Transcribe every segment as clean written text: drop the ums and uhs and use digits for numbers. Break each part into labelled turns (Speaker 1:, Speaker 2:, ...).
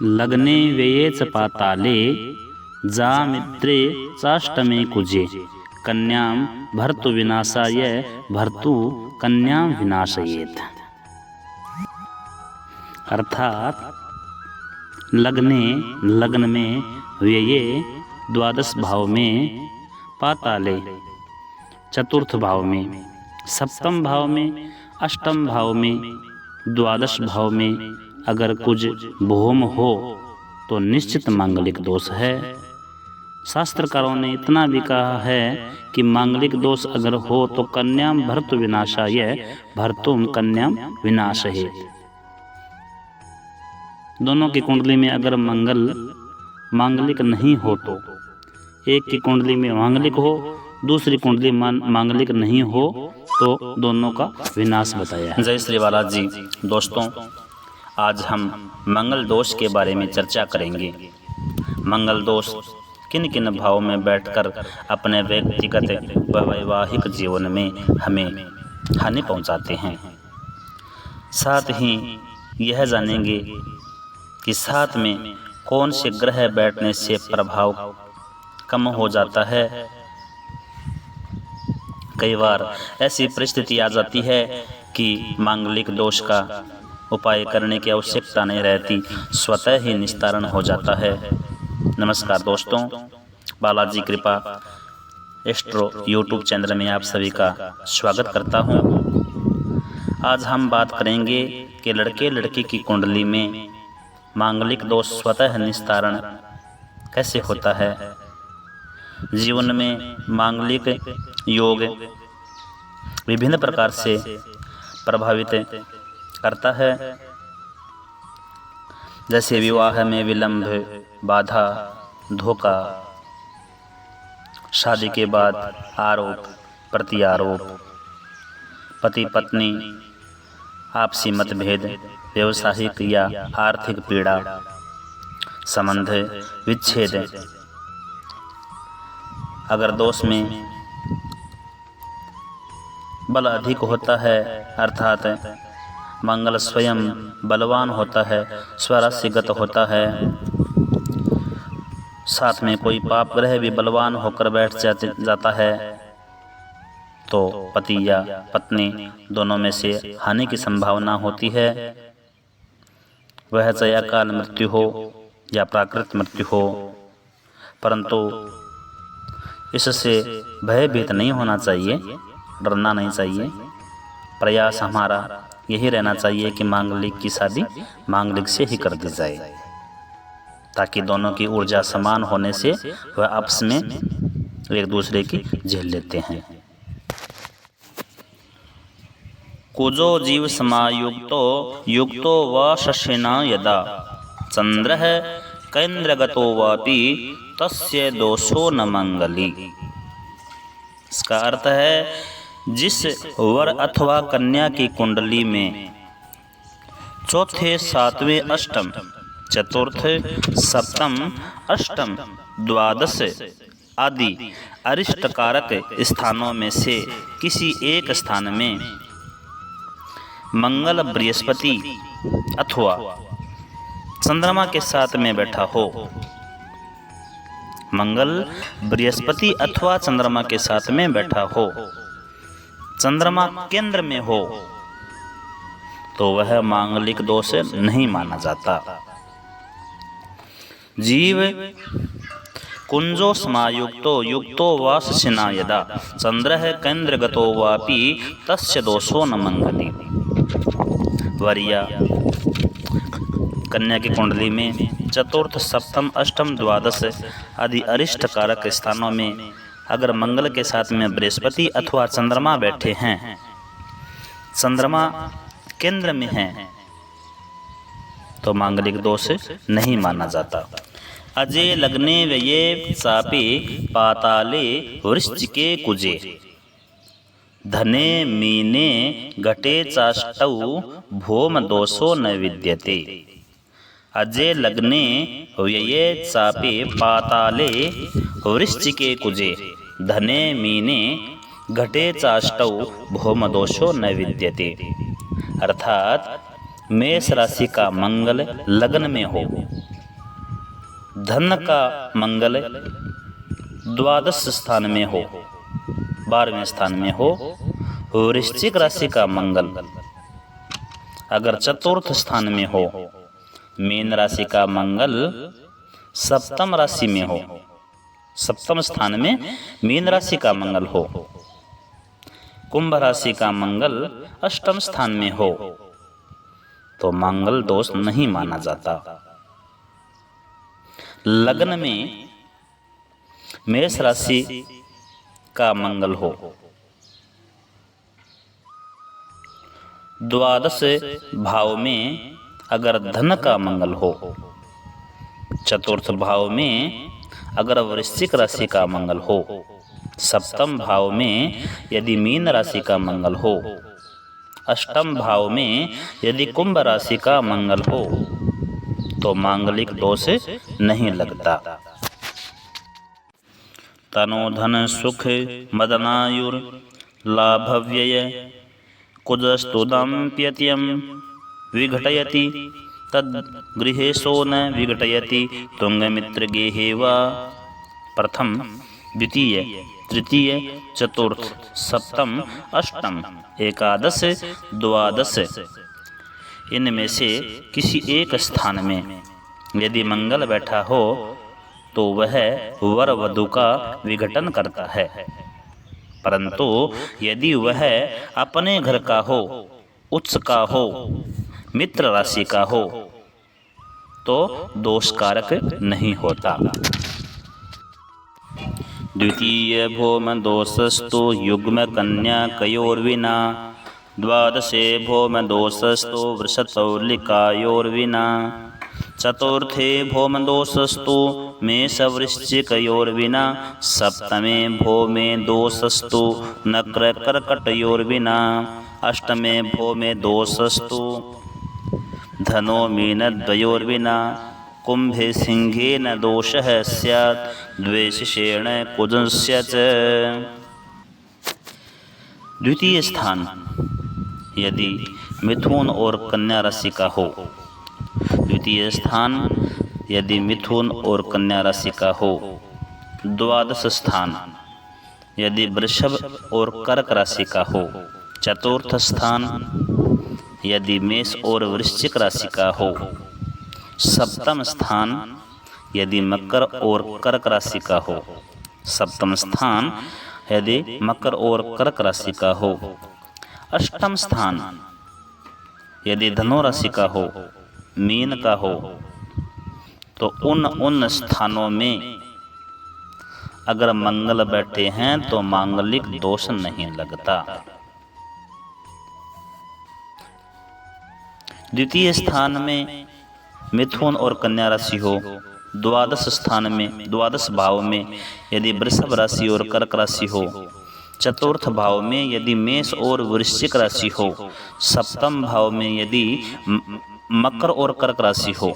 Speaker 1: लग्ने व्यये च पाताले जामित्रे चाष्टमे कुजे कन्यां भर्तु विनाशाय भर्तु कन्यां विनाशयेत। अर्थात लग्ने लग्न में, व्यये द्वादश भाव में, पाताले चतुर्थ भाव में, सप्तम भाव में, अष्टम भाव में, द्वादश भाव में अगर कुछ भूम हो तो निश्चित मांगलिक दोष है। शास्त्रकारों ने इतना भी कहा है कि मांगलिक दोष अगर हो तो कन्याम भर्तु विनाशाय भर्तुम कन्याम विनाशयेत। दोनों की कुंडली में अगर मंगल मांगलिक नहीं हो तो, एक की कुंडली में मांगलिक हो, दूसरी कुंडली मांगलिक नहीं हो तो दोनों का विनाश बताया है। जय श्री बालाजी। दोस्तों, आज हम मंगल दोष के बारे में चर्चा करेंगे। मंगल दोष किन किन भावों में बैठकर अपने व्यक्तिगत व वैवाहिक जीवन में हमें हानि पहुंचाते हैं। साथ ही यह जानेंगे कि साथ में कौन से ग्रह बैठने से प्रभाव कम हो जाता है। कई बार ऐसी परिस्थिति आ जाती है कि मांगलिक दोष का उपाय करने की आवश्यकता नहीं रहती, स्वतः ही निस्तारण हो जाता है। नमस्कार दोस्तों, बालाजी कृपा एस्ट्रो यूट्यूब चैनल में आप सभी का स्वागत करता हूं। आज हम बात करेंगे कि लड़के लड़की की कुंडली में मांगलिक दोष स्वतः निस्तारण कैसे होता है। जीवन में मांगलिक योग विभिन्न प्रकार से प्रभावित करता है, जैसे विवाह में विलंब, बाधा, धोखा, शादी के बाद आरोप प्रत्यारोप, पति पत्नी आपसी मतभेद, व्यवसायिक या आर्थिक पीड़ा, संबंध विच्छेद। अगर दोष में बल अधिक होता है, अर्थात मंगल स्वयं बलवान होता है, स्वराशिगत होता है, साथ में कोई पाप ग्रह भी बलवान होकर बैठ जाता है, तो पति या पत्नी दोनों में से हानि की संभावना होती है। वह चाहे अकाल मृत्यु हो या प्राकृतिक मृत्यु हो, परंतु इससे भयभीत नहीं होना चाहिए, डरना नहीं चाहिए। प्रयास हमारा यही रहना चाहिए कि मांगलिक की शादी मांगलिक से ही कर दी जाए, ताकि दोनों की ऊर्जा समान होने से वह आपस में एक दूसरे की झेल लेते हैं। कुजो जीव समायुक्तो युक्तो व शशेना यदा चंद्रः केंद्रगतो वापि तस्य दोषो न मंगली। इसका अर्थ है, जिस वर अथवा कन्या की कुंडली में चौथे, सातवें, अष्टम, चतुर्थ, सप्तम, अष्टम, द्वादश आदि अरिष्टकारक स्थानों में से किसी एक स्थान में मंगल बृहस्पति अथवा चंद्रमा के साथ में बैठा हो, मंगल बृहस्पति अथवा चंद्रमा के साथ में बैठा हो, चंद्रमा केंद्र में हो, तो वह मांगलिक दोष नहीं माना जाता। जीव कुंजो समायुक्तो युक्तो वा शशिना यदा चंद्रः केंद्रगतो वापि तस्य दोषो न मंगली। वरिया कन्या की कुंडली में चतुर्थ, सप्तम, अष्टम, द्वादश आदि अरिष्ट कारक स्थानों में अगर मंगल के साथ में बृहस्पति अथवा चंद्रमा बैठे हैं, चंद्रमा केंद्र में है, तो मांगलिक दोष नहीं माना जाता। अजे लग्ने व्यये चापे पाताले वृश्चिके कुजे धने मीने घटे चाष्टौ भौम दोषो न विद्यते। अजे लग्ने व्यये चापे पाताले वृश्चिके कुजे धने मीने घटे चाष्टौ भौम दोषो न विद्यते। अर्थात मेष राशि का मंगल लग्न में हो धन का मंगल द्वादश स्थान में हो, 12वें स्थान में हो। वृश्चिक राशि का मंगल अगर चतुर्थ स्थान में हो, मीन राशि का मंगल सप्तम राशि में हो, सप्तम स्थान में मीन राशि का मंगल हो। कुंभ राशि का मंगल अष्टम स्थान में हो तो मंगल दोष नहीं माना जाता। लग्न में मेष राशि का मंगल हो, द्वादश भाव में अगर धन का मंगल हो, चतुर्थ भाव में अगर वृश्चिक राशि का मंगल हो, सप्तम भाव में यदि मीन राशि का मंगल हो, अष्टम भाव में यदि कुंभ राशि का मंगल हो तो मांगलिक दोष नहीं लगता। तनो धन सुख मदनायुर लाभ व्यय कुजस्तु दाम्पत्यं विघटयति तद गृहेशो न विघटयति तुंगमित्र गेहे वा। प्रथम, द्वितीय, तृतीय, चतुर्थ, सप्तम, अष्टम, एकादश, द्वादश, इनमें से किसी एक स्थान में यदि मंगल बैठा हो तो वह वर वधु का विघटन करता है, परंतु यदि वह अपने घर का हो, उच्च का हो, मित्र राशि का हो तो दोषकारक नहीं होता। द्वितीय भौम दोषस्तु युग्म कन्या कयोर्विना, द्वादशे भौम दोषस्तु वृषतौलिकायोर्विना, चतुर्थे भौम दोषस्तु मेषवृश्चिकयोर्विना, सप्तमे भौमे दोषस्तु नक्र कर्कटयोर्विना, अष्टमे भौमे दोषस्तु धनो मीनद्वयोर्विना, कुंभे सिंहेन दोषः स्यात् द्वेषेण कुजस्य च। द्वितीय स्थान यदि मिथुन और कन्या राशि का हो, द्वितीय स्थान यदि मिथुन और कन्या राशि का हो, द्वादश स्थान यदि वृषभ और कर्क राशि का हो, चतुर्थ स्थान यदि मेष और वृश्चिक राशि का हो, सप्तम स्थान यदि मकर और कर्क राशि का हो, सप्तम स्थान यदि मकर और कर्क राशि का हो, अष्टम स्थान यदि धनु राशि का हो, मीन का हो, तो उन स्थानों में अगर मंगल बैठे हैं तो मांगलिक दोष नहीं लगता। द्वितीय स्थान में मिथुन और कन्या राशि हो, द्वादश स्थान में द्वादश भाव में यदि वृषभ राशि और कर्क राशि हो, चतुर्थ भाव में यदि मेष और वृश्चिक राशि हो, सप्तम भाव में यदि मकर और कर्क राशि हो,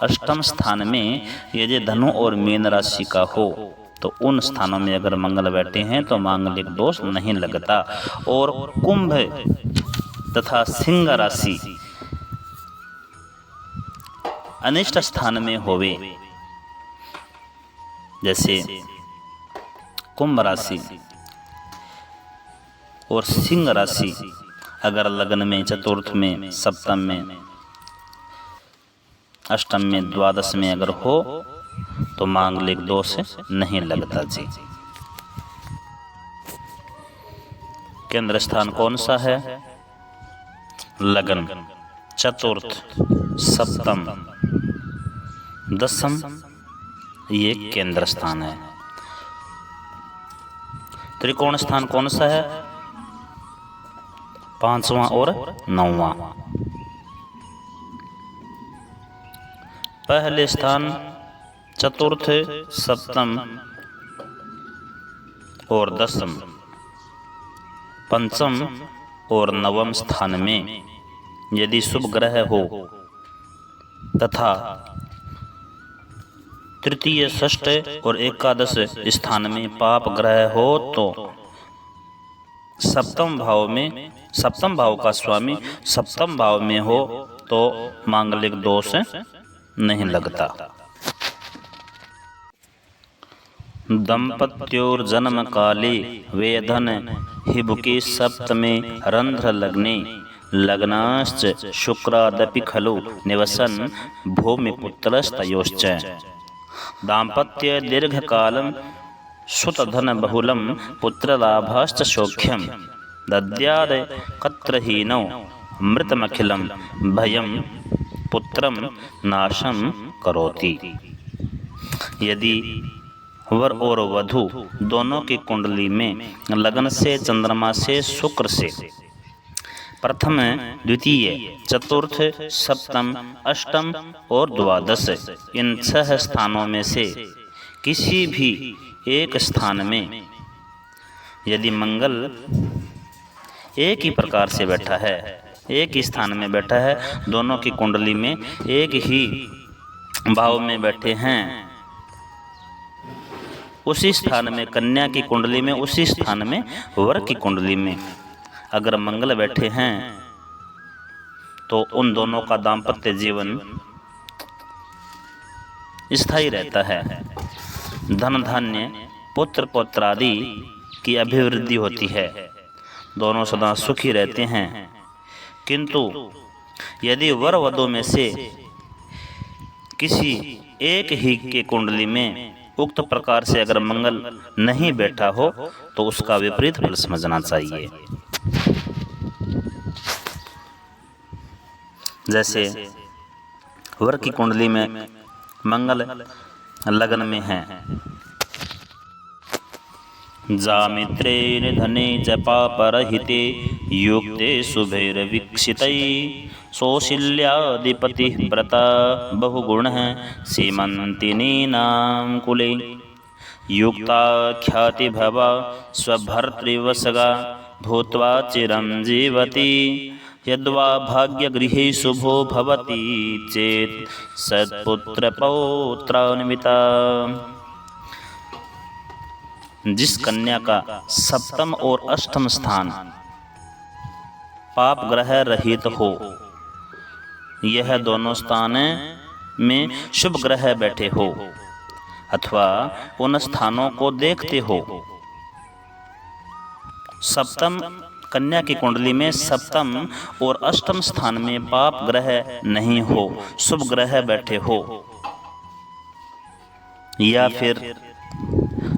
Speaker 1: अष्टम स्थान में यदि धनु और मीन राशि का हो तो उन स्थानों में अगर मंगल बैठे हैं तो मांगलिक दोष नहीं लगता। और कुंभ तथा सिंह राशि अनिष्ट स्थान में होवे, जैसे कुंभ राशि और सिंह राशि अगर लग्न में, चतुर्थ में, सप्तम में, अष्टम में, द्वादश में अगर हो तो मांगलिक दोष नहीं लगता जी। केंद्र स्थान कौन सा है? लगन, चतुर्थ, सप्तम, दसम, ये केंद्र स्थान है। त्रिकोण स्थान कौन सा है? पांचवा और नौवां। पहले स्थान चतुर्थ, सप्तम और दसम, पंचम और नवम स्थान में यदि शुभ ग्रह हो तथा तृतीय, षष्ठ और एकादश स्थान में पाप ग्रह हो तो सप्तम भाव का स्वामी सप्तम भाव में हो तो मांगलिक दोष नहीं लगता। दंपत्योर्जन्म काले वेधन हिबुके सप्तमे रंध्र लग्ने लग्नाश्च शुक्रादपि खलु निवसन भूमिपुत्रस्तयोश्च। दाम्पत्य दीर्घकालं सुतधन बहुलं पुत्रलाभाश्च सौख्यं दद्याद कत्रहीनौ मृतमखिलं भयं पुत्रम नाशम करोति। यदि वर और वधु दोनों की कुंडली में लगन से, चंद्रमा से, शुक्र से प्रथम, द्वितीय, चतुर्थ, सप्तम, अष्टम और द्वादश इन 6 स्थानों में से किसी भी एक स्थान में यदि मंगल एक ही प्रकार से बैठा है, एक ही स्थान में बैठा है, दोनों की कुंडली में एक ही भाव में बैठे हैं, उसी स्थान में कन्या की कुंडली में, उसी स्थान में वर की कुंडली में अगर मंगल बैठे हैं तो उन दोनों का दाम्पत्य जीवन स्थायी रहता है। धन धान्य, पुत्र पौत्रादि की अभिवृद्धि होती है, दोनों सदा सुखी रहते हैं। किंतु यदि वर वधु में से किसी एक ही के कुंडली में उक्त प्रकार से अगर मंगल नहीं बैठा हो तो उसका विपरीत फल समझना चाहिए। जैसे वर की कुंडली में मंगल लगन में है, जामित्रेण धने च पापरहिते युक्ते शुभैर्वीक्षितै सौशील्याधिपतिः व्रता बहुगुणः सीमन्तिनीनां कुले युक्ता ख्यातिभवा स्वभर्तृवशगा भूत्वा चिरं जीवति यद्वा भाग्यगृहे शुभो भवति चेत् सत्पुत्रपौत्रान्विता। जिस कन्या का सप्तम और अष्टम स्थान पाप ग्रह रहित हो, यह दोनों स्थान में शुभ ग्रह बैठे हो अथवा उन स्थानों को देखते हो। सप्तम कन्या की कुंडली में सप्तम और अष्टम स्थान में पाप ग्रह नहीं हो, शुभ ग्रह बैठे हो, या फिर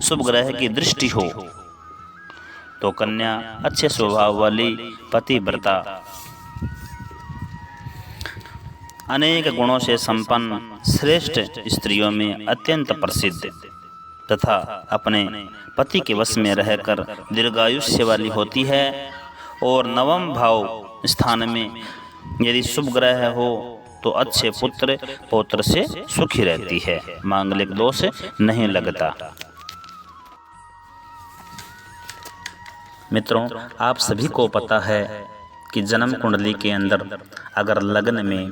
Speaker 1: शुभ ग्रह की दृष्टि हो, तो कन्या अच्छे स्वभाव वाली पतिव्रता, अनेक गुणों से संपन्न श्रेष्ठ स्त्रियों में अत्यंत प्रसिद्ध तथा अपने पति के वश में रहकर दीर्घायुष्य वाली होती है। और नवम भाव स्थान में यदि शुभ ग्रह हो तो अच्छे पुत्र पौत्र से सुखी रहती है, मांगलिक दोष नहीं लगता। मित्रों, आप सभी को पता है कि जन्म कुंडली के अंदर अगर लग्न में,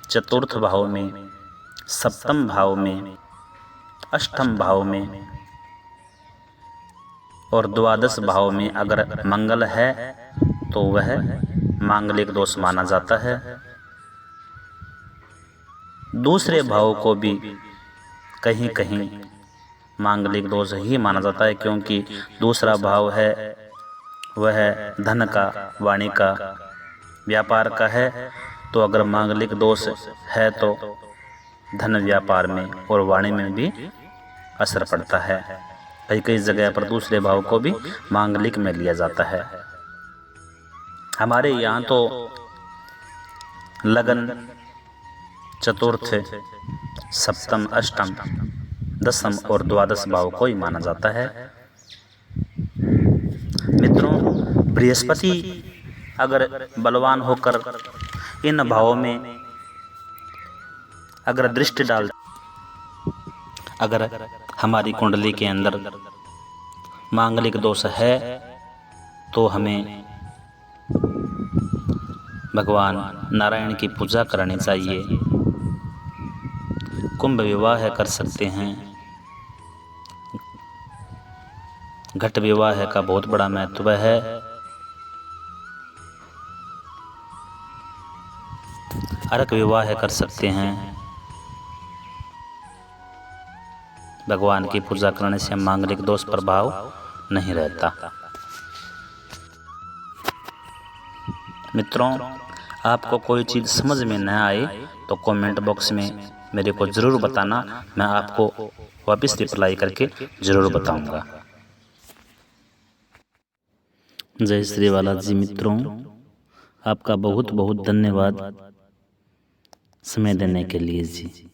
Speaker 1: चतुर्थ भाव में, सप्तम भाव में, अष्टम भाव में और द्वादश भाव में अगर मंगल है तो वह मांगलिक दोष माना जाता है। दूसरे भाव को भी कहीं कहीं मांगलिक दोष ही माना जाता है, क्योंकि दूसरा भाव है वह धन का, वाणी का, व्यापार का है। तो अगर मांगलिक दोष है तो धन, व्यापार में और वाणी में भी असर पड़ता है। कई कई जगह पर दूसरे भाव को भी मांगलिक में लिया जाता है। हमारे यहाँ तो लगन, चतुर्थ, सप्तम, अष्टम, दसम और द्वादश भाव को ही माना जाता है। मित्रों, बृहस्पति अगर बलवान होकर इन भावों में अगर दृष्टि डाल, अगर हमारी कुंडली के अंदर मांगलिक दोष है तो हमें भगवान नारायण की पूजा करनी चाहिए। कुंभ विवाह कर सकते हैं। घट विवाह का बहुत बड़ा महत्व है। अर्क विवाह कर सकते हैं। भगवान की पूजा करने से मांगलिक दोष प्रभाव नहीं रहता। मित्रों, आपको कोई चीज़ समझ में न आए तो कमेंट बॉक्स में मेरे को ज़रूर बताना, मैं आपको वापस रिप्लाई करके ज़रूर बताऊंगा। जय श्री बालाजी। मित्रों, आपका बहुत बहुत धन्यवाद समय देने के लिए जी।